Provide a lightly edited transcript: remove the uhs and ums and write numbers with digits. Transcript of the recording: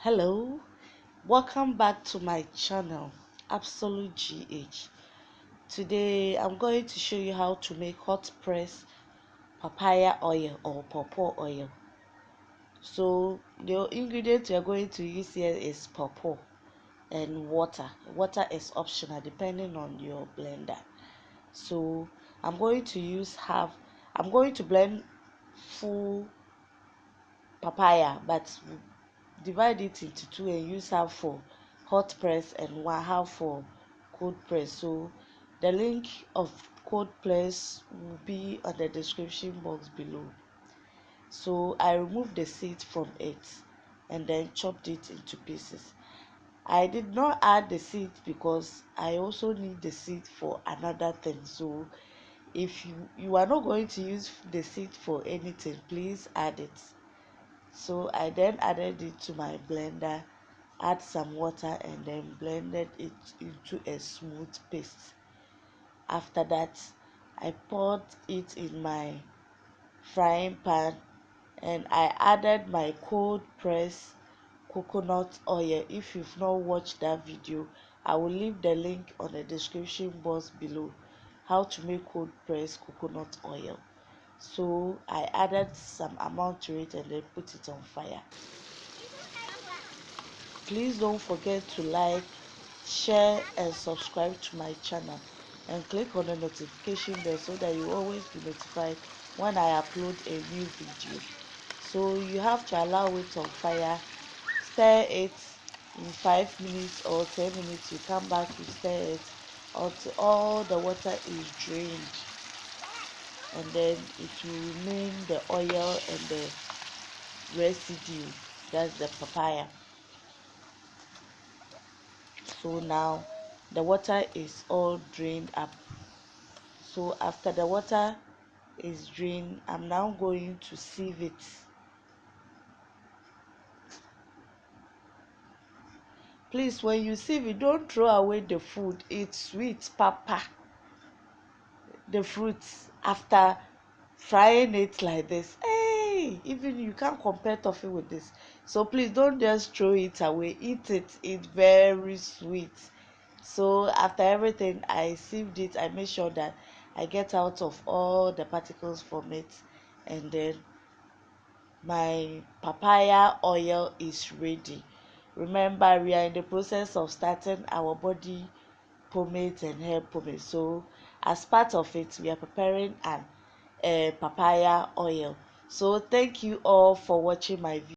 Hello, welcome back to my channel absolutegh. Today I'm going to show you how to make hot press papaya oil or pawpaw oil. So the ingredient we are going to use here is pawpaw and water. Water is optional depending on your blender. So I'm going to blend full papaya, but divide it into two and use half for hot press and one half for cold press. So the link of cold press will be on the description box below. So I removed the seed from it and then chopped it into pieces. I did not add the seed because I also need the seed for another thing. So if you are not going to use the seed for anything, please add it. So I then added it to my blender, add some water and then blended it into a smooth paste. After that, I poured it in my frying pan and I added my cold press coconut oil. If you've not watched that video, I will leave the link on the description box below, how to make cold press coconut oil. So I added some amount to it and then put it on fire. Please don't forget to like, share and subscribe to my channel and click on the notification bell so that you always be notified when I upload a new video. So you have to allow it on fire, stir it in 5 minutes or 10 minutes. You come back, you stir it until all the water is drained, and then it will remain the oil and the residue, that's the papaya. So now the water is all drained up. So after the water is drained, I'm now going to sieve it. Please, when you sieve it, don't throw away the food. It's sweet papa, the fruits, after frying it like this. Hey, even you can't compare toffee with this. So please don't just throw it away, eat it. It's very sweet. So after everything, I sieved it. I made sure that I get out of all the particles from it, and then my papaya oil is ready. Remember, we are in the process of starting our body pomade and hair pomade. So as part of it, we are preparing an papaya oil. So thank you all for watching my video.